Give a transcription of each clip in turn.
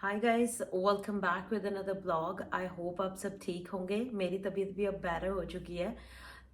Hi guys, welcome back with another blog. I hope आप सब ठीक होंगे। मेरी तबीयत भी अब बेटर हो चुकी है।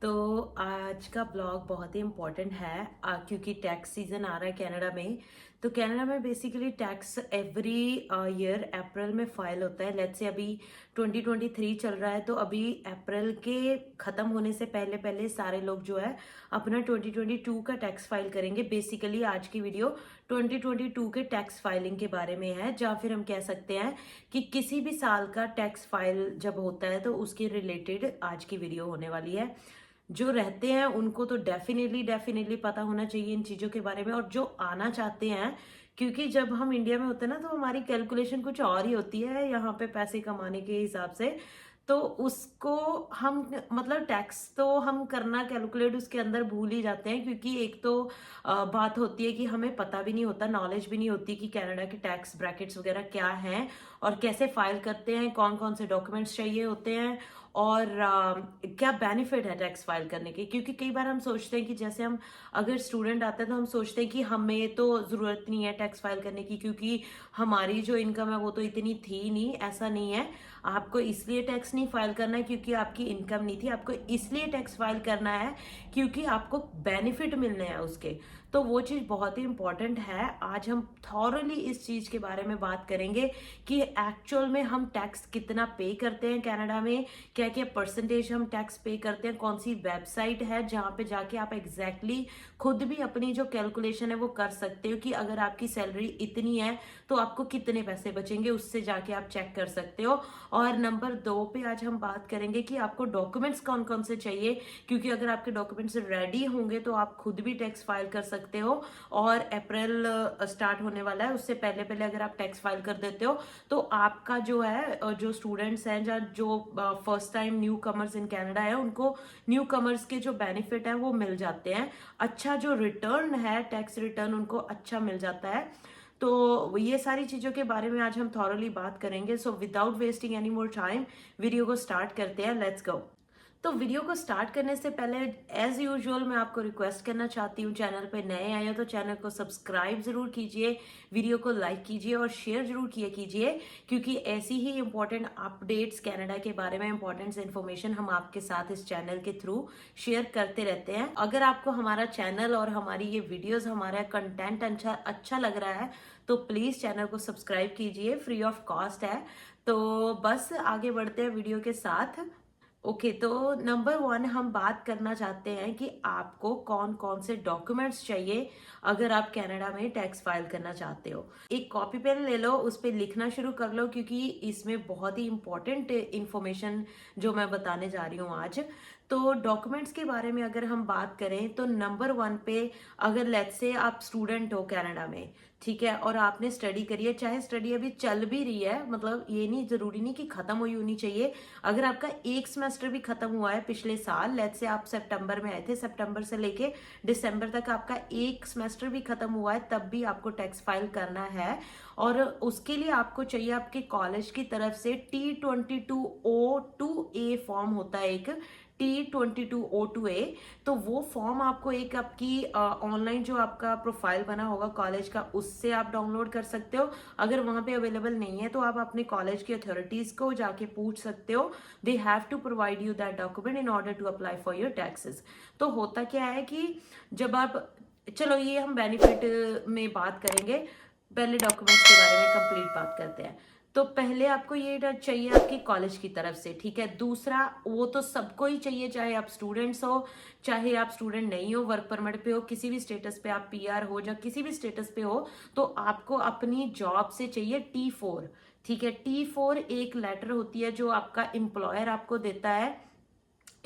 तो आज का ब्लॉग बहुत ही इम्पोर्टेंट है क्योंकि टैक्स सीजन आ रहा है कनाडा में। तो कनाडा में बेसिकली टैक्स एवरी ईयर अप्रैल में फाइल होता है। लेट्स से अभी 2023 चल रहा है, तो अभी अप्रैल के ख़त्म होने से पहले पहले सारे लोग जो है अपना 2022 का टैक्स फाइल करेंगे। बेसिकली आज की वीडियो 2022 के टैक्स फाइलिंग के बारे में है, या फिर हम कह सकते हैं कि किसी भी साल का टैक्स फाइल जब होता है तो उसके रिलेटेड आज की वीडियो होने वाली है। जो रहते हैं उनको तो डेफिनेटली डेफिनेटली पता होना चाहिए इन चीज़ों के बारे में, और जो आना चाहते हैं, क्योंकि जब हम इंडिया में होते हैं ना तो हमारी कैलकुलेशन कुछ और ही होती है यहाँ पे पैसे कमाने के हिसाब से। तो उसको हम मतलब टैक्स तो हम करना कैलकुलेट उसके अंदर भूल ही जाते हैं, क्योंकि एक तो बात होती है कि हमें पता भी नहीं होता, नॉलेज भी नहीं होती कि कनाडा के टैक्स ब्रैकेट्स वगैरह क्या हैं और कैसे फाइल करते हैं, कौन कौन से डॉक्यूमेंट्स चाहिए होते हैं, और क्या बेनिफिट है टैक्स फाइल करने के। क्योंकि कई बार हम सोचते हैं कि जैसे हम अगर स्टूडेंट आते हैं तो हम सोचते हैं कि हमें तो ज़रूरत नहीं है टैक्स फाइल करने की, क्योंकि हमारी जो इनकम है वो तो इतनी थी नहीं। ऐसा नहीं है। आपको इसलिए टैक्स नहीं फाइल करना है क्योंकि आपकी इनकम नहीं थी, आपको इसलिए टैक्स फाइल करना है क्योंकि आपको बेनिफिट मिलने हैं उसके। तो वो चीज़ बहुत ही इंपॉर्टेंट है। आज हम थॉरली इस चीज़ के बारे में बात करेंगे कि एक्चुअल में हम टैक्स कितना पे करते हैं कनाडा में, क्या क्या परसेंटेज हम टैक्स पे करते हैं, कौन सी वेबसाइट है जहाँ पे जाके आप एग्जैक्टली खुद भी अपनी जो कैलकुलेशन है वो कर सकते हो कि अगर आपकी सैलरी इतनी है तो आपको कितने पैसे बचेंगे, उससे जाके आप चेक कर सकते हो। और नंबर 2 पे आज हम बात करेंगे कि आपको डॉक्यूमेंट्स कौन कौन से चाहिए, क्योंकि अगर आपके डॉक्यूमेंट्स रेडी होंगे तो आप खुद भी टैक्स फाइल कर सकते हो। और अप्रैल स्टार्ट होने वाला है, उससे पहले पहले अगर आप टैक्स फाइल कर देते हो तो आपका जो है जो स्टूडेंट्स हैं या जो first time new commerce in Canada है, उनको न्यू कमर्स के जो बेनिफिट है वो मिल जाते हैं। अच्छा जो रिटर्न है, टैक्स रिटर्न उनको अच्छा मिल जाता है। तो ये सारी चीज़ों के बारे में आज हम थॉरली बात करेंगे। So without wasting any more time video को स्टार्ट करते हैं। Let's go. तो वीडियो को स्टार्ट करने से पहले एज यूजुअल मैं आपको रिक्वेस्ट करना चाहती हूँ, चैनल पे नए आए हो तो चैनल को सब्सक्राइब जरूर कीजिए, वीडियो को लाइक कीजिए और शेयर जरूर किया कीजिए, क्योंकि ऐसी ही इंपॉर्टेंट अपडेट्स कनाडा के बारे में इंपॉर्टेंट इन्फॉर्मेशन हम आपके साथ इस चैनल के थ्रू शेयर करते रहते हैं। अगर आपको हमारा चैनल और हमारी ये वीडियोज, हमारा कंटेंट अच्छा लग रहा है तो प्लीज़ चैनल को सब्सक्राइब कीजिए, फ्री ऑफ कॉस्ट है। तो बस आगे बढ़ते हैं वीडियो के साथ। ओके, तो नंबर 1 हम बात करना चाहते हैं कि आपको कौन कौन से डॉक्यूमेंट्स चाहिए अगर आप कनाडा में टैक्स फाइल करना चाहते हो। एक कॉपी पेन ले लो, उस पर लिखना शुरू कर लो, क्योंकि इसमें बहुत ही इंपॉर्टेंट इंफॉर्मेशन जो मैं बताने जा रही हूँ आज। तो डॉक्यूमेंट्स के बारे में अगर हम बात करें तो नंबर 1 पे, अगर लेट्स से आप स्टूडेंट हो कनाडा में, ठीक है, और आपने स्टडी करी है, चाहे स्टडी अभी चल भी रही है, मतलब ये नहीं जरूरी नहीं कि खत्म हुई होनी चाहिए। अगर आपका एक सेमेस्टर भी खत्म हुआ है पिछले साल, लेट्स से आप सितंबर में आए थे, सितंबर से लेके दिसंबर तक आपका एक सेमेस्टर भी खत्म हुआ है, तब भी आपको टैक्स फाइल करना है। और उसके लिए आपको चाहिए आपके कॉलेज की तरफ से T22O2A फॉर्म होता है, एक T22O2A। तो वो फॉर्म आपको एक आपकी ऑनलाइन जो आपका प्रोफाइल बना होगा कॉलेज का, उससे आप डाउनलोड कर सकते हो। अगर वहां पे अवेलेबल नहीं है तो आप अपने कॉलेज की अथॉरिटीज को जाके पूछ सकते हो। They have to provide you that document in order to apply for your taxes. तो होता क्या है कि जब आप, चलो ये हम बेनिफिट में बात करेंगे, पहले डॉक्यूमेंट्स के बारे में कंप्लीट बात करते हैं। तो पहले आपको ये चाहिए आपकी कॉलेज की तरफ से, ठीक है। दूसरा, वो तो सबको ही चाहिए, चाहे आप स्टूडेंट्स हो चाहे आप स्टूडेंट नहीं हो, वर्क परमिट पे हो, किसी भी स्टेटस पे, आप पीआर हो या किसी भी स्टेटस पे हो, तो आपको अपनी जॉब से चाहिए T4, ठीक है। T4 एक लेटर होती है जो आपका एम्प्लॉयर आपको देता है।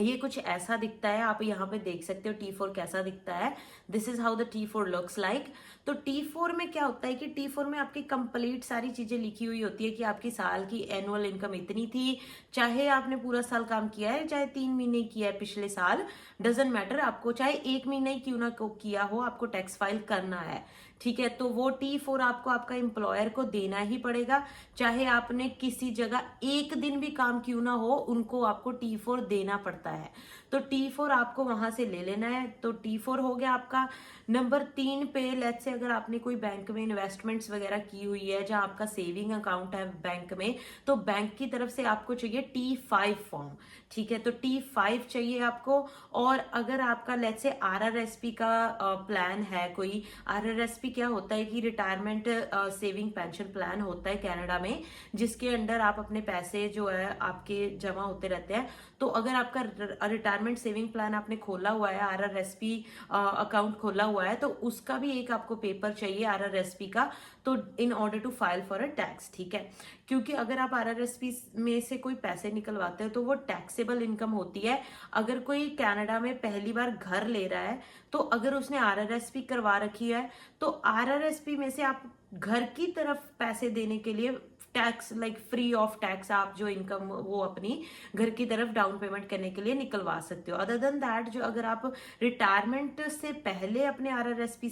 ये कुछ ऐसा दिखता है, आप यहाँ पे देख सकते हो T4 कैसा दिखता है। This is how the T4 looks like. तो T4 में क्या होता है कि T4 में आपकी कंप्लीट सारी चीजें लिखी हुई होती है कि आपकी साल की एनुअल इनकम इतनी थी, चाहे आपने पूरा साल काम किया है, चाहे 3 महीने किया है पिछले साल, डजेंट मैटर, आपको चाहे 1 महीना ही क्यों ना किया हो, आपको टैक्स फाइल करना है, ठीक है। तो वो T4 आपको आपका एम्प्लॉयर को देना ही पड़ेगा, चाहे आपने किसी जगह एक दिन भी काम क्यों ना हो, उनको आपको T4 देना पड़ता है। तो T4 आपको वहां से ले लेना है। तो T4 हो गया आपका। नंबर 3 पे लेट्स से अगर आपने कोई बैंक में इन्वेस्टमेंट्स वगैरह की हुई है, जहां आपका सेविंग अकाउंट है बैंक में, तो बैंक की तरफ से आपको चाहिए T5 फॉर्म। ठीक है, तो T5 चाहिए आपको। और अगर आपका लेट्स से RRSP का प्लान है कोई, RRSP क्या होता है कि रिटायरमेंट सेविंग पेंशन प्लान होता है कनाडा में, जिसके अंडर आप अपने पैसे जो है आपके जमा होते रहते हैं। तो अगर आपका रिटायरमेंट सेविंग प्लान आपने खोला हुआ है, RRSP अकाउंट खोला हुआ है, तो उसका भी एक आपको पेपर चाहिए RRSP का, तो in order to file for a tax. ठीक है, क्योंकि अगर आप RRSP में से कोई पैसे निकलवाते हो तो वो टैक्सेबल इनकम होती है। अगर कोई कनाडा में पहली बार घर ले रहा है, तो अगर उसने RRSP करवा रखी है, तो RRSP में से आप घर की तरफ पैसे देने के लिए tax like free of tax आप जो इनकम वो अपनी घर की तरफ डाउन पेमेंट करने के लिए निकलवा सकते हो। अदर देन दैट, जो अगर आप रिटायरमेंट से पहले अपने RRSP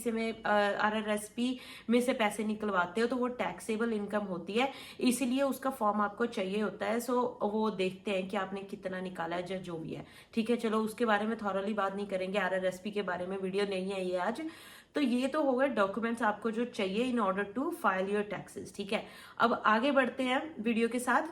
में से पैसे निकलवाते हो, तो वो टैक्सेबल इनकम होती है, इसीलिए उसका फॉर्म आपको चाहिए होता है। सो वो देखते हैं कि आपने कितना निकाला है, जो भी है। ठीक है, चलो उसके बारे में थॉरली बात नहीं करेंगे, RRSP के बारे में वीडियो नहीं है ये आज। तो ये तो हो गए डॉक्यूमेंट्स आपको जो चाहिए in order to file your taxes. ठीक है, अब आगे बढ़ते हैं वीडियो के साथ।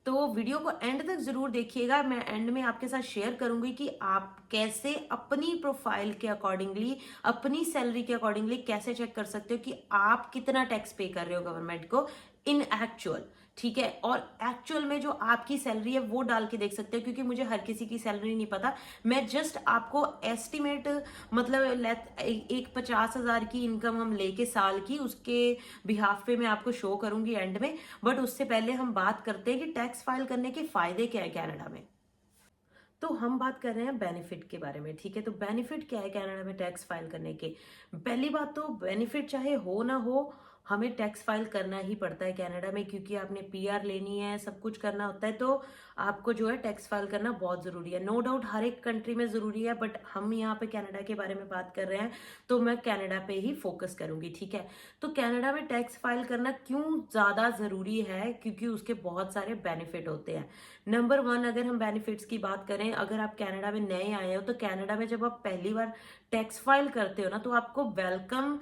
तो वीडियो को एंड तक जरूर देखिएगा। मैं एंड में आपके साथ शेयर करूंगी कि आप कैसे अपनी प्रोफाइल के अकॉर्डिंगली, अपनी सैलरी के अकॉर्डिंगली कैसे चेक कर सकते हो कि आप कितना टैक्स पे कर रहे हो गवर्नमेंट को इन एक्चुअल। ठीक है, और एक्चुअल में जो आपकी सैलरी है वो डाल के देख सकते हो, क्योंकि मुझे हर किसी की सैलरी नहीं पता। मैं जस्ट आपको एस्टिमेट, मतलब एक 50,000 की इनकम हम लेके साल की, उसके बिहाफ पे मैं आपको शो करूंगी एंड में। बट उससे पहले हम बात करते हैं कि टैक्स फाइल करने के फायदे क्या है कनाडा में। तो हम बात कर रहे हैं बेनिफिट के बारे में। ठीक है, तो बेनिफिट क्या है कनाडा में टैक्स फाइल करने के। पहली बात तो बेनिफिट चाहे हो ना हो, हमें टैक्स फाइल करना ही पड़ता है कनाडा में, क्योंकि आपने PR लेनी है, सब कुछ करना होता है, तो आपको जो है टैक्स फाइल करना बहुत जरूरी है। नो डाउट हर एक कंट्री में जरूरी है, बट हम यहाँ पे कनाडा के बारे में बात कर रहे हैं, तो मैं कनाडा पे ही फोकस करूंगी। ठीक है, तो कनाडा में टैक्स फाइल करना क्यों ज्यादा जरूरी है, क्योंकि उसके बहुत सारे बेनिफिट होते हैं। नंबर 1, अगर हम बेनिफिट्स की बात करें, अगर आप कनाडा में नए आए हो, तो कनाडा में जब आप पहली बार टैक्स फाइल करते हो ना, तो आपको वेलकम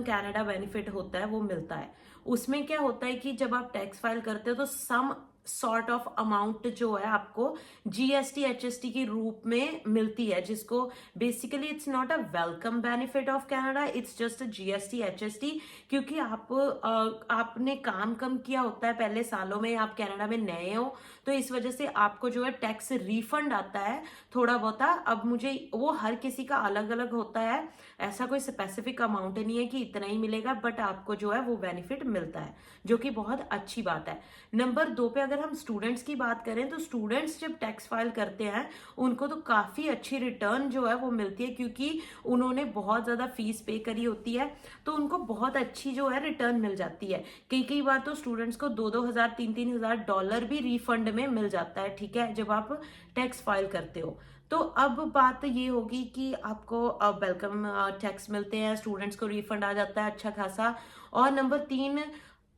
कनाडा बेनिफिट होता है वो मिलता है। उसमें क्या होता है कि जब आप टैक्स फाइल करते हो, तो सम सॉर्ट ऑफ अमाउंट जो है आपको GST HST के रूप में मिलती है, जिसको basically it's not a welcome benefit of Canada, it's just GST HST। क्योंकि आपने काम कम किया होता है पहले सालों में, आप कनाडा में नए हो, तो इस वजह से आपको जो है टैक्स रिफंड आता है थोड़ा बहुता। अब मुझे वो हर किसी का अलग अलग होता है, ऐसा कोई स्पेसिफिक अमाउंट नहीं है कि इतना ही मिलेगा, बट आपको जो है वो बेनिफिट मिलता है, जो कि बहुत अच्छी बात है। नंबर 2 पे अगर हम स्टूडेंट्स की बात करें, तो स्टूडेंट्स जब टैक्स फाइल करते हैं, उनको तो काफी अच्छी रिटर्न जो है वो मिलती है, क्योंकि उन्होंने बहुत ज्यादा फीस पे करी होती है, तो उनको बहुत अच्छी जो है रिटर्न मिल जाती है। कई कई बार तो स्टूडेंट्स को 2-2 हजार $3-3 भी रिफंड में मिल जाता है। ठीक है, जब आप टैक्स फाइल करते हो। तो अब बात ये होगी कि आपको वेलकम टैक्स मिलते हैं, स्टूडेंट्स को रिफंड आ जाता है अच्छा खासा। और नंबर 3,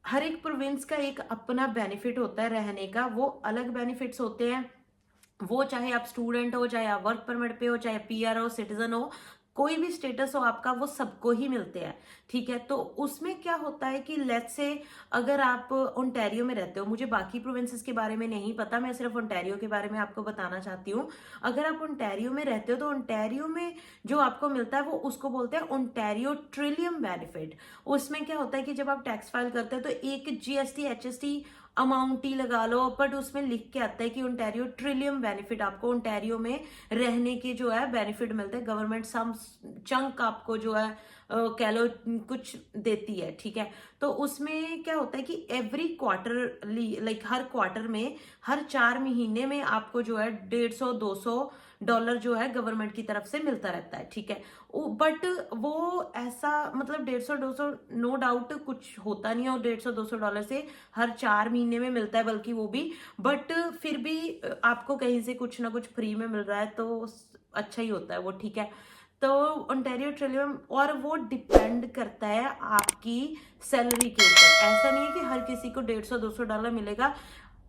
हर एक प्रोविंस का एक अपना बेनिफिट होता है रहने का, वो अलग बेनिफिट्स होते हैं। वो चाहे आप स्टूडेंट हो, चाहे आप वर्क परमिट पे हो, चाहे PR हो, सिटीजन हो, कोई भी स्टेटस हो आपका, वो सबको ही मिलते हैं। ठीक है, तो उसमें क्या होता है कि लेट्स से अगर आप ओंटारियो में रहते हो, मुझे बाकी प्रोविंसेस के बारे में नहीं पता, मैं सिर्फ ओंटारियो के बारे में आपको बताना चाहती हूँ। अगर आप ओंटारियो में रहते हो, तो ओंटारियो में जो आपको मिलता है वो उसको बोलते हैं ओंटारियो ट्रिलियम बेनिफिट। उसमें क्या होता है कि जब आप टैक्स फाइल करते हो, तो एक GST HST अमाउंट ही लगा लो, बट उसमें लिख के आता है कि ओंटारियो ट्रिलियम बेनिफिट, आपको ओंटारियो में रहने के जो है बेनिफिट मिलते हैं। गवर्नमेंट सम चंक आपको जो है कह लो कुछ देती है। ठीक है, तो उसमें क्या होता है कि एवरी क्वार्टरली, लाइक हर क्वार्टर में, हर 4 महीने में आपको जो है $150-200 जो है गवर्नमेंट की तरफ से मिलता रहता है। ठीक है, बट वो ऐसा मतलब 150-200 नो डाउट कुछ होता नहीं है, और $150-200 से हर 4 महीने में मिलता है, बल्कि वो भी, बट फिर भी आपको कहीं से कुछ ना कुछ फ्री में मिल रहा है, तो अच्छा ही होता है वो। ठीक है, तो ओंटारियो ट्रिलियम, और वो डिपेंड करता है आपकी सैलरी के ऊपर। ऐसा नहीं है कि हर किसी को $150-200 मिलेगा,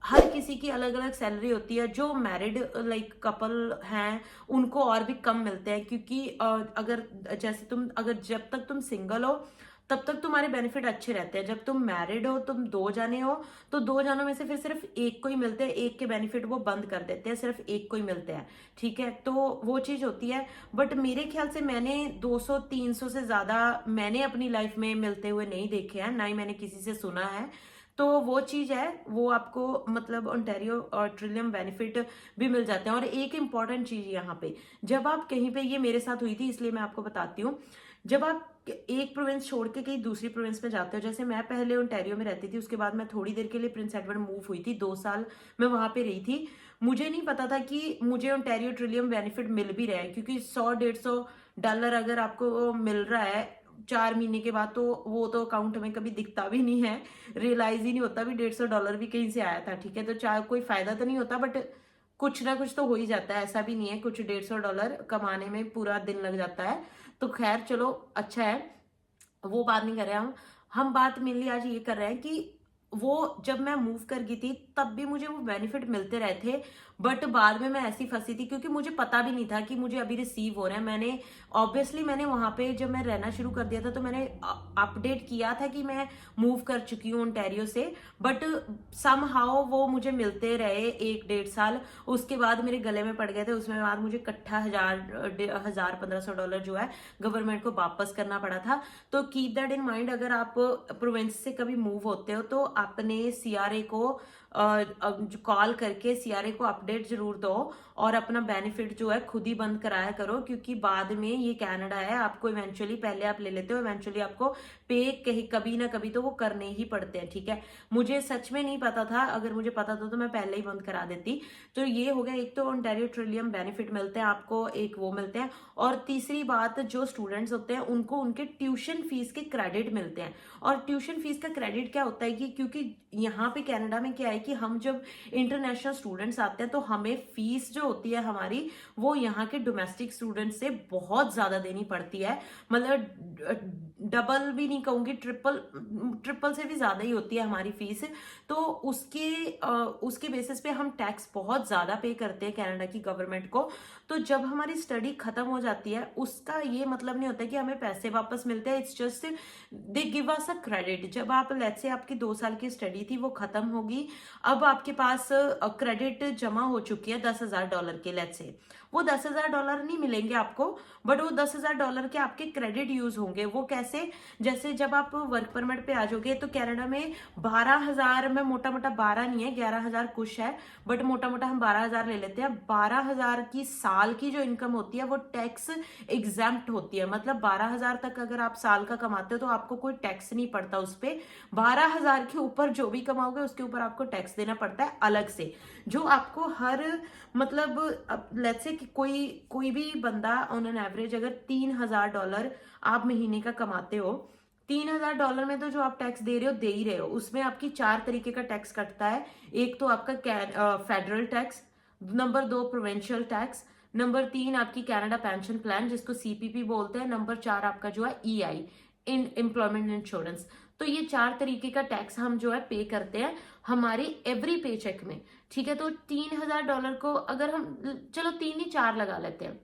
हर किसी की अलग अलग सैलरी होती है। जो मैरिड लाइक कपल हैं उनको और भी कम मिलते हैं, क्योंकि अगर जैसे तुम अगर जब तक तुम सिंगल हो तब तक तुम्हारे बेनिफिट अच्छे रहते हैं। जब तुम मैरिड हो, तुम 2 जाने हो, तो 2 जानों में से फिर सिर्फ एक को ही मिलते हैं, एक के बेनिफिट वो बंद कर देते हैं, सिर्फ एक को ही मिलते हैं। ठीक है, तो वो चीज होती है। बट मेरे ख्याल से मैंने 200-300 से ज्यादा मैंने अपनी लाइफ में मिलते हुए नहीं देखे हैं, ना ही मैंने किसी से सुना है। तो वो चीज है, वो आपको मतलब ओंटारियो और ट्रिलियम बेनिफिट भी मिल जाते हैं। और एक इंपॉर्टेंट चीज यहाँ पे, जब आप कहीं पे, ये मेरे साथ हुई थी इसलिए मैं आपको बताती हूँ, जब आप एक प्रोविंस छोड़ के कहीं दूसरी प्रोविंस में जाते हो, जैसे मैं पहले ओंटारियो में रहती थी, उसके बाद मैं थोड़ी देर के लिए प्रिंस एडवर्ड मूव हुई थी, 2 साल मैं वहां पे रही थी। मुझे नहीं पता था कि मुझे ओंटारियो ट्रिलियम बेनिफिट मिल भी रहा है, क्योंकि $100-150 अगर आपको मिल रहा है 4 महीने के बाद, तो वो तो अकाउंट में कभी दिखता भी नहीं है, रियलाइज ही नहीं होता भी $150 भी कहीं से आया था। ठीक है, तो चाहे कोई फायदा तो नहीं होता, बट कुछ ना कुछ तो हो ही जाता है। ऐसा भी नहीं है कुछ $150 कमाने में पूरा दिन लग जाता है। तो खैर चलो, अच्छा है, वो बात नहीं कर रहे हम बात मेनली आज ये कर रहे हैं कि वो जब मैं मूव कर गई थी तब भी मुझे वो बेनिफिट मिलते रहे थे, बट बाद में मैं ऐसी फंसी थी क्योंकि मुझे पता भी नहीं था कि मुझे अभी रिसीव हो रहा है। मैंने ऑब्वियसली मैंने वहां पे जब मैं रहना शुरू कर दिया था तो मैंने अपडेट किया था कि मैं मूव कर चुकी हूँ ओंटारियो से, बट सम हाउ वो मुझे मिलते रहे 1-1.5 साल। उसके बाद मेरे गले में पड़ गए थे, उसमें बाद मुझे इकट्ठा 1,000-1,500 डॉलर जो है गवर्नमेंट को वापस करना पड़ा था। तो कीप दैट इन माइंड, अगर आप प्रोविंस से कभी मूव होते हो तो अपने सीआरए को कॉल करके सीआरए को अपडेट जरूर दो, और अपना बेनिफिट जो है खुद ही बंद कराया करो, क्योंकि बाद में ये कनाडा है, आपको इवेंचुअली, पहले आप ले लेते हो, इवेंचुअली आपको पे कहीं कभी ना कभी तो वो करने ही पड़ते हैं। ठीक है, मुझे सच में नहीं पता था, अगर मुझे पता था तो मैं पहले ही बंद करा देती। तो ये हो गया, एक तो ओंटारियो ट्रिलियम बेनिफिट मिलते हैं आपको, एक वो मिलते हैं, और तीसरी बात, जो स्टूडेंट्स होते हैं उनको उनके ट्यूशन फीस के क्रेडिट मिलते हैं। और ट्यूशन फीस का क्रेडिट क्या होता है कि क्योंकि यहाँ पे कनाडा में क्या है कि हम जब इंटरनेशनल स्टूडेंट्स आते हैं तो हमें फीस जो होती है हमारी, वो यहाँ के डोमेस्टिक स्टूडेंट्स से बहुत ज्यादा देनी पड़ती है। मतलब डबल भी नहीं कहूंगी, ट्रिपल से भी ज्यादा ही होती है हमारी फीस। तो उसके बेसिस पे हम टैक्स बहुत ज्यादा पे करते हैं कनाडा की गवर्नमेंट को। तो जब हमारी स्टडी खत्म हो जाती है, उसका ये मतलब नहीं होता कि हमें पैसे वापस मिलते हैं, it's just they give us a credit. जब आप लेट्स से आपकी 2 साल की स्टडी थी वो खत्म होगी, अब आपके पास क्रेडिट जमा हो चुकी है $10,000 के, लेट्स से वो $10,000 नहीं मिलेंगे आपको, बट वो $10,000 के आपके क्रेडिट यूज होंगे। वो कैसे, जैसे जब आप वर्क परमिट पे आ जाओगे तो कनाडा में 12,000 में, मोटा मोटा 12 नहीं है, 11,000 कुछ है, बट मोटा मोटा हम 12,000 ले लेते हैं। 12,000 की साल की जो इनकम होती है वो टैक्स एग्जाम्प्ट होती है। मतलब 12,000 तक अगर आप साल का कमाते हो तो आपको कोई टैक्स नहीं पड़ता उस पर। 12,000 के ऊपर जो भी कमाओगे उसके ऊपर आपको टैक्स देना पड़ता है अलग से, जो आपको हर, मतलब लेट्स से कि कोई भी बंदा ऑन एन एवरेज अगर $3,000 आप महीने का कमाते हो, $3,000 में तो जो आप टैक्स दे रहे हो, दे ही रहे हो। उसमें आपकी 4 तरीके का टैक्स कटता है। एक तो आपका federal tax, number 2 provincial tax, number 3 आपकी कनाडा पेंशन प्लान जिसको सीपीपी बोलते हैं, नंबर 4 आपका जो है ईआई, इन एम्प्लॉयमेंट इंश्योरेंस। तो ये 4 तरीके का टैक्स हम जो है पे करते हैं हमारी एवरी पे चेक में। ठीक है, तो $3,000 को अगर हम, चलो 3 नहीं 4 लगा लेते हैं,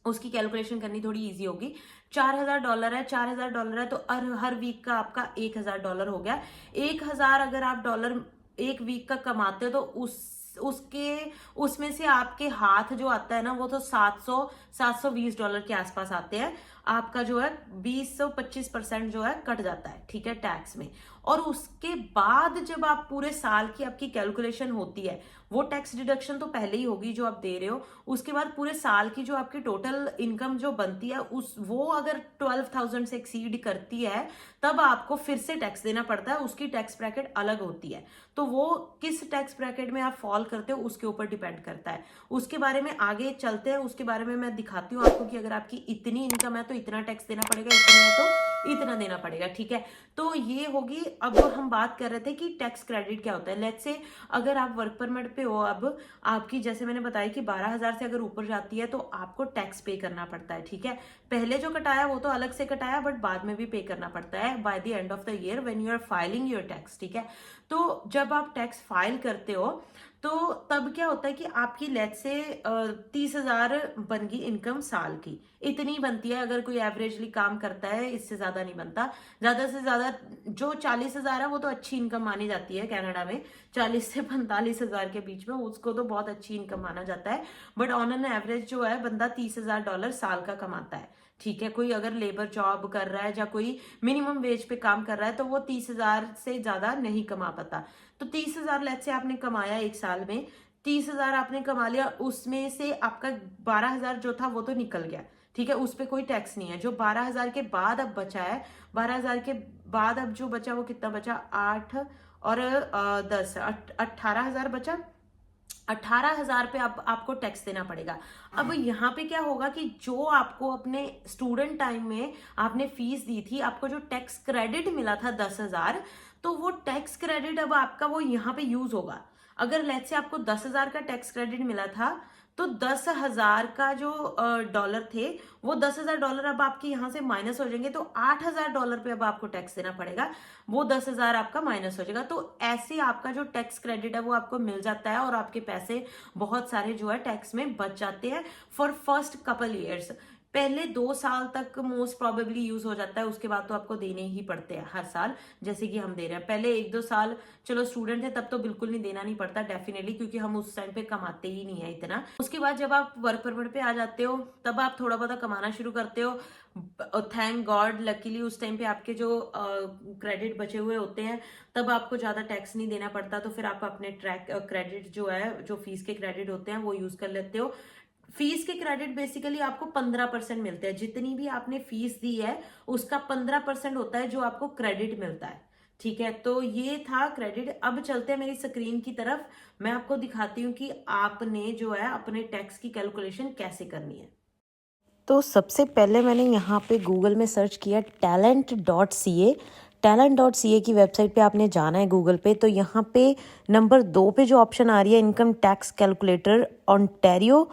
उसकी कैलकुलेशन करनी थोड़ी इजी होगी। $4,000 है, $4,000 है, तो हर वीक का आपका $1,000 हो गया। 1,000 अगर आप डॉलर एक वीक का कमाते हो तो उसमें से आपके हाथ जो आता है ना, वो तो $720 के आसपास आते हैं। आपका जो है 20-25% जो है कट जाता है, ठीक है, टैक्स में। और उसके बाद जब आप पूरे साल की आपकी कैलकुलेशन होती है, वो टैक्स डिडक्शन तो पहले ही होगी जो आप दे रहे हो, उसके बाद पूरे साल की जो आपकी टोटल इनकम जो बनती है, वो अगर 12,000 से एक्सीड करती है तब आपको फिर से टैक्स देना पड़ता है। उसकी टैक्स ब्रैकेट अलग होती है, तो वो किस टैक्स ब्रैकेट में आप फॉल करते हो उसके ऊपर डिपेंड करता है। उसके बारे में आगे चलते हैं, उसके बारे में मैं दिखाती हूँ आपको कि अगर आपकी इतनी इनकम है तो इतना टैक्स देना पड़ेगा, इतनी है तो इतना देना पड़ेगा, ठीक है। तो ये होगी। अब हम बात कर रहे थे कि टैक्स क्रेडिट क्या होता है। लेट्स से अगर आप वर्क परमिट पे हो, अब आपकी जैसे मैंने बताया कि 12,000 से अगर ऊपर जाती है तो आपको टैक्स पे करना पड़ता है, ठीक है। पहले जो कटाया वो तो अलग से कटाया, बट बाद में भी पे करना पड़ता है by the end of the year when you are filing your tax, ठीक है। तो जब आप टैक्स फाइल करते हो तो तब क्या होता है कि आपकी लेट से 30,000 बन गई इनकम साल की, इतनी बनती है अगर कोई एवरेजली काम करता है, इससे ज्यादा नहीं बनता। ज्यादा से ज्यादा जो 40,000 है वो तो अच्छी इनकम मानी जाती है कनाडा में, 40 से 45,000 के बीच में, उसको तो बहुत अच्छी इनकम माना जाता है। बट ऑन एन एवरेज जो है बंदा $30,000 साल का कमाता है, ठीक है। कोई अगर लेबर जॉब कर रहा है या कोई मिनिमम वेज पे काम कर रहा है तो वो 30,000 से ज्यादा नहीं कमा पाता। तो 30,000 लेट से आपने कमाया एक साल में, 30,000 आपने कमा लिया, उसमें से आपका 12,000 जो था वो तो निकल गया, ठीक है, उस पर कोई टैक्स नहीं है। जो 12,000 के बाद अब बचा है, 12,000 के बाद अब जो बचा वो कितना बचा, 8 और 10, 18,000 बचा। 18,000 पे आपको टैक्स देना पड़ेगा। अब यहाँ पे क्या होगा कि जो आपको अपने स्टूडेंट टाइम में आपने फीस दी थी, आपको जो टैक्स क्रेडिट मिला था 10,000, तो वो टैक्स क्रेडिट अब आपका वो यहाँ पे यूज होगा। अगर लेट्स से आपको 10,000 का टैक्स क्रेडिट मिला था तो 10,000 का जो डॉलर थे वो $10,000 अब आपके यहाँ से माइनस हो जाएंगे, तो $8,000 पे अब आपको टैक्स देना पड़ेगा, वो 10,000 आपका माइनस हो जाएगा। तो ऐसे आपका जो टैक्स क्रेडिट है वो आपको मिल जाता है और आपके पैसे बहुत सारे जो है टैक्स में बच जाते हैं फॉर फर्स्ट कपल ईयर्स। पहले 2 साल तक मोस्ट प्रोबेबली यूज हो जाता है, उसके बाद तो आपको देने ही पड़ते हैं हर साल, जैसे कि हम दे रहे हैं। पहले 1-2 साल चलो स्टूडेंट है तब तो बिल्कुल नहीं देना नहीं पड़ता डेफिनेटली, क्योंकि हम उस टाइम पे कमाते ही नहीं है इतना। उसके बाद जब आप वर्क परमिट पे आ जाते हो तब आप थोड़ा बहुत कमाना शुरू करते हो। थैंक गॉड लकीली उस टाइम पे आपके जो क्रेडिट बचे हुए होते हैं तब आपको ज्यादा टैक्स नहीं देना पड़ता, तो फिर आप अपने क्रेडिट जो है, जो फीस के क्रेडिट होते हैं वो यूज कर लेते हो। फीस के क्रेडिट बेसिकली आपको 15% मिलते हैं, जितनी भी आपने फीस दी है उसका 15% होता है जो आपको क्रेडिट मिलता है, ठीक है। तो ये था क्रेडिट। अब चलते हैं मेरी स्क्रीन की तरफ, मैं आपको दिखाती हूँ कि आपने जो है अपने टैक्स की कैलकुलेशन कैसे करनी है। तो सबसे पहले मैंने यहाँ पे गूगल में सर्च किया talent.ca। talent.ca की वेबसाइट पे आपने जाना है गूगल पे, तो यहाँ पे नंबर 2 पे जो ऑप्शन आ रही है इनकम टैक्स कैलकुलेटर ओंटारियो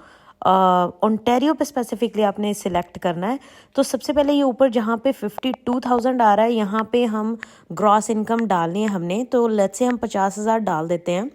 पे स्पेसिफिकली आपने सिलेक्ट करना है। तो सबसे पहले ये ऊपर जहाँ पे 52,000 आ रहा है यहाँ पे हम ग्रॉस इनकम डालनी है हमने, तो लेट्स से हम 50,000 डाल देते हैं।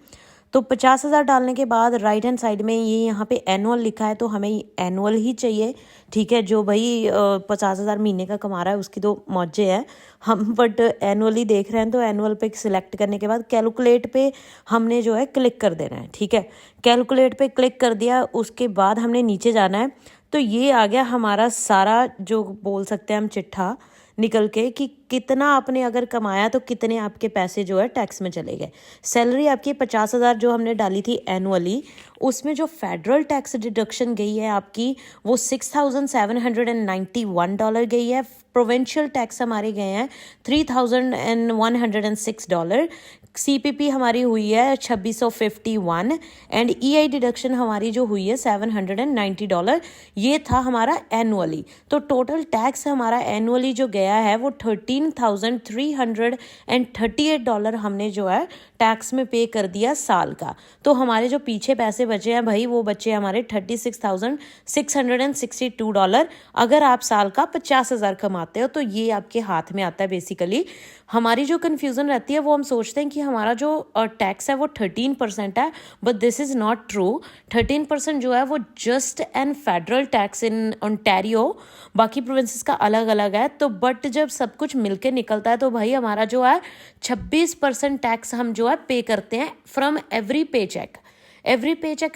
तो 50,000 डालने के बाद राइट हैंड साइड में ये यहाँ पे एनुअल लिखा है, तो हमें एनुअल ही चाहिए, ठीक है। जो भाई 50,000 महीने का कमा रहा है उसकी तो मौजे है, हम बट एनुअली देख रहे हैं तो एनुअल पे सिलेक्ट करने के बाद कैलकुलेट पे हमने जो है क्लिक कर देना है, ठीक है। कैलकुलेट पे क्लिक कर दिया, उसके बाद हमने नीचे जाना है, तो ये आ गया हमारा सारा जो बोल सकते हैं हम चिट्ठा निकल के कि कितना आपने अगर कमाया तो कितने आपके पैसे जो है टैक्स में चले गए। सैलरी आपकी 50,000 जो हमने डाली थी एनुअली, उसमें जो फेडरल टैक्स डिडक्शन गई है आपकी वो $6,791 गई है। प्रोविंशियल टैक्स हमारे गए हैं $3,106। CPP हमारी हुई है 2,651 एंड EI डिडक्शन हमारी जो हुई है $790। ये था हमारा एनुअली। तो टोटल टैक्स हमारा एनुअली जो गया है वो $13,338 हमने जो है टैक्स में पे कर दिया साल का। तो हमारे जो पीछे पैसे बचे हैं भाई वो बचे हमारे $36,662। अगर आप साल का 50,000 कमाते हो तो ये आपके हाथ में आता है बेसिकली। हमारी जो कन्फ्यूज़न रहती है वो हम सोचते हैं कि हमारा जो टैक्स है वो 13% है, but this is not true. 13% जो है वो just and federal tax in Ontario, बाकी प्रोविंसेस का अलग अलग है। तो बट जब सब कुछ मिलके निकलता है तो भाई हमारा जो है 26% टैक्स हम जो है पे करते हैं फ्रॉम एवरी पे चेक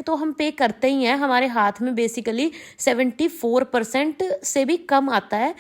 तो हम पे करते ही हैं। हमारे हाथ में बेसिकली 74% से भी कम आता है,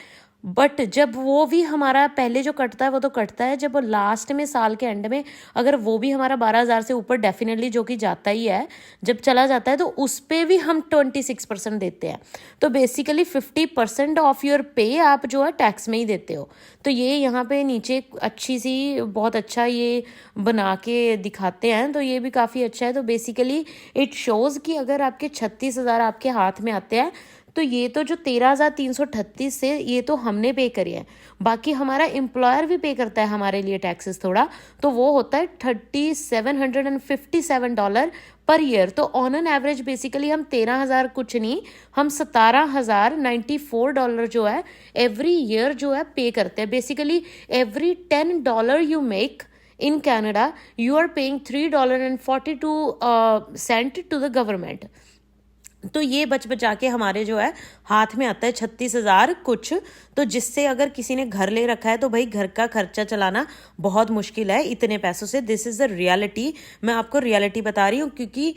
बट जब वो भी हमारा पहले जो कटता है वो तो कटता है, जब लास्ट में साल के एंड में अगर वो भी हमारा 12,000 से ऊपर डेफिनेटली जो कि जाता ही है, जब चला जाता है तो उस पर भी हम 26% देते हैं। तो बेसिकली 50% ऑफ योर पे आप जो है टैक्स में ही देते हो। तो ये यहाँ पे नीचे अच्छी सी बहुत अच्छा ये बना के दिखाते हैं, तो ये भी काफ़ी अच्छा है। तो बेसिकली इट शोज़ कि अगर आपके 36,000 आपके हाथ में आते हैं तो ये तो जो 13,338 से ये तो हमने पे करी है, बाकी हमारा एम्प्लॉयर भी पे करता है हमारे लिए टैक्सेस थोड़ा, तो वो होता है $3,757 पर ईयर। तो ऑन एन एवरेज बेसिकली हम 13,000 कुछ नहीं, हम $17,094 जो है एवरी ईयर जो है पे करते हैं। Basically every $10 you make in Canada, you are paying $3.42 to the government। तो ये बचा के हमारे जो है हाथ में आता है 36,000 कुछ। तो जिससे अगर किसी ने घर ले रखा है तो भाई घर का खर्चा चलाना बहुत मुश्किल है इतने पैसों से। दिस इज़ द रियलिटी, मैं आपको रियलिटी बता रही हूँ, क्योंकि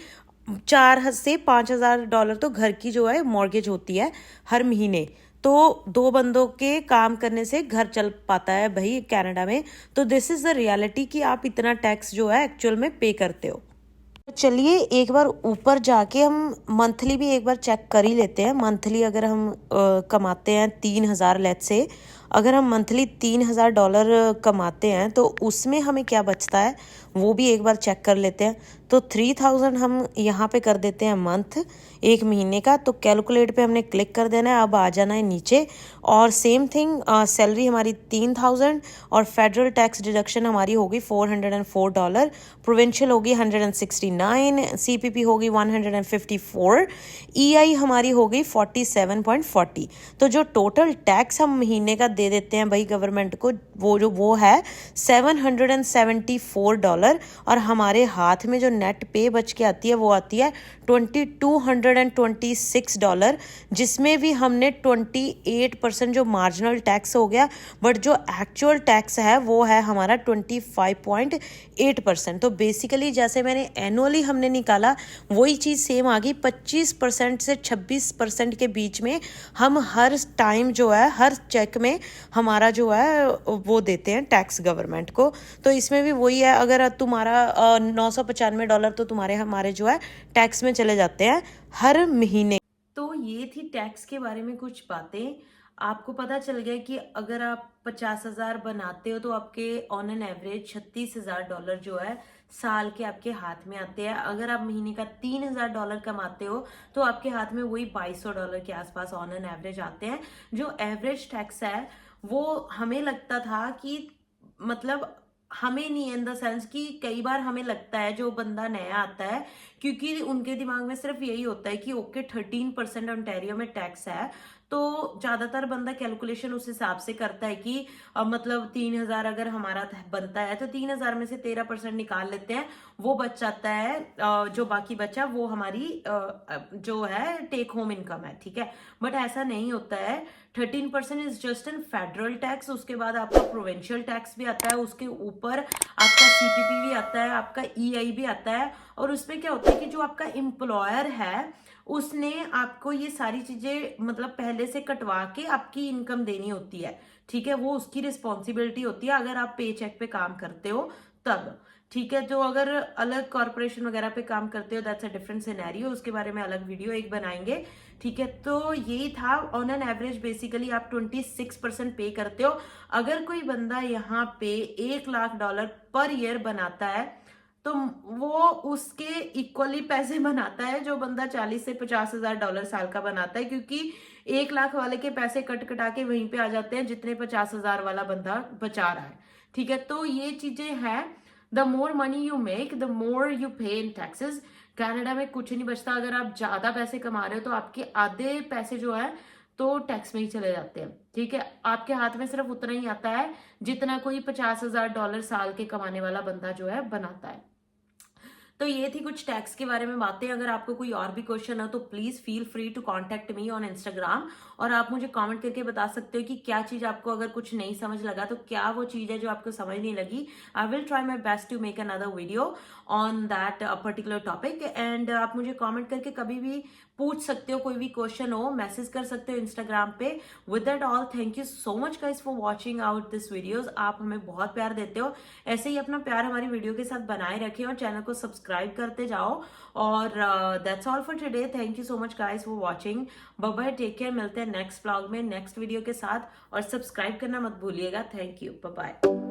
4 से $5,000 तो घर की जो है मॉर्गेज होती है हर महीने। तो 2 बंदों के काम करने से घर चल पाता है भाई कनाडा में। तो दिस इज़ द रियलिटी कि आप इतना टैक्स जो है एक्चुअल में पे करते हो। तो चलिए एक बार ऊपर जाके हम मंथली भी एक बार चेक कर ही लेते हैं। मंथली अगर हम कमाते हैं 3,000, लेट्स से अगर हम मंथली $3,000 कमाते हैं तो उसमें हमें क्या बचता है वो भी एक बार चेक कर लेते हैं। तो 3,000 हम यहाँ पे कर देते हैं मंथ, एक महीने का। तो कैलकुलेट पे हमने क्लिक कर देना है, अब आ जाना है नीचे। और सेम थिंग सैलरी हमारी 3,000 और फेडरल टैक्स डिडक्शन हमारी होगी $404, प्रोविंशियल होगी 169, CPP होगी 154, EI हमारी होगी 47.40। तो जो टोटल टैक्स हम महीने का दे देते हैं भाई गवर्नमेंट को वो है $774। और हमारे हाथ में जो नेट पे बच के आती है वो आती है $2,226, जिसमें भी हमने 28% जो मार्जिनल टैक्स हो गया, बट जो एक्चुअल टैक्स है वो है हमारा 25.8%। तो बेसिकली जैसे मैंने एनुअली हमने निकाला वही चीज़ सेम आ गई। 25% से 26% के बीच में हम हर टाइम जो है हर चेक में हमारा जो है वो देते हैं टैक्स गवर्नमेंट को। तो इसमें भी वही है, अगर तुम्हारा $995 तो तुम्हारे हमारे जो है टैक्स में चले जाते हैं हर महीने। तो ये थी टैक्स के बारे में कुछ बातें। आपको पता चल गया कि अगर आप 50,000 बनाते हो तो आपके ऑन एन एवरेज $36,000 जो है साल के आपके हाथ में आते हैं। अगर आप महीने का $3,000 कमाते हो तो आपके हाथ में वही $2,200 के आसपास ऑन एन एवरेज आते हैं। जो एवरेज टैक्स है वो हमें लगता था कि मतलब हमें नहीं, इन द सेंस कि कई बार हमें लगता है जो बंदा नया आता है, क्योंकि उनके दिमाग में सिर्फ यही होता है कि ओके 13% ओंटारियो में टैक्स है। तो ज्यादातर बंदा कैलकुलेशन उस हिसाब से करता है कि मतलब 3,000 अगर हमारा बनता है तो 3,000 में से 13% निकाल लेते हैं, वो बच जाता है। जो बाकी बचा वो हमारी जो है टेक होम इनकम है, ठीक है। बट ऐसा नहीं होता है। 13% is just an federal tax, उसके बाद आपका प्रोविंशियल टैक्स भी आता है, उसके ऊपर आपका CPP भी आता है, आपका EI भी आता है। और उसमें क्या होता है कि जो आपका एम्प्लॉयर है उसने आपको ये सारी चीजें मतलब पहले से कटवा के आपकी इनकम देनी होती है, ठीक है। वो उसकी रिस्पॉन्सिबिलिटी होती है अगर आप पे चेक पे काम करते हो तब, ठीक है। जो अगर अलग कॉर्पोरेशन वगैरह पे काम करते हो दैट्स अ डिफरेंट सिनेरियो, उसके बारे में अलग वीडियो एक बनाएंगे, ठीक है। तो यही था ऑन एन एवरेज बेसिकली आप 26% पे करते हो। अगर कोई बंदा यहाँ पे $1,00,000 पर ईयर बनाता है तो वो उसके इक्वली पैसे बनाता है जो बंदा 40 से $50,000 साल का बनाता है, क्योंकि 1,00,000 वाले के पैसे कट कटा के वहीं पे आ जाते हैं जितने 50,000 वाला बंदा बचा रहा है, ठीक है। तो ये चीजें हैं। The more money you make the more you पे इन टैक्सेस। कनाडा में कुछ नहीं बचता। अगर आप ज्यादा पैसे कमा रहे हो तो आपके आधे पैसे जो है तो टैक्स में ही चले जाते हैं, ठीक है। आपके हाथ में सिर्फ उतना ही आता है जितना कोई $50,000 साल के कमाने वाला बंदा जो है बनाता है। तो ये थी कुछ टैक्स के बारे में बातें। अगर आपको कोई और भी क्वेश्चन हो तो please feel free to contact me on Instagram, और आप मुझे कमेंट करके बता सकते हो कि क्या चीज आपको अगर कुछ नहीं समझ लगा तो क्या वो चीज है जो आपको समझ नहीं लगी। I will try my best to make another video on that particular topic. And आप मुझे कॉमेंट करके कभी भी पूछ सकते हो, कोई भी क्वेश्चन हो मैसेज कर सकते हो इंस्टाग्राम पे। With that all, thank you so much guys for watching out this videos. आप हमें बहुत प्यार देते हो, ऐसे ही अपना प्यार हमारी वीडियो के साथ बनाए रखें और चैनल को सब्सक्राइब करते जाओ। और that's all for today. Thank you so much guys for watching. Bye bye, take care. मिलते हैं नेक्स्ट व्लॉग में नेक्स्ट वीडियो के साथ, और सब्सक्राइब करना मत भूलिएगा। Thank you, bye bye.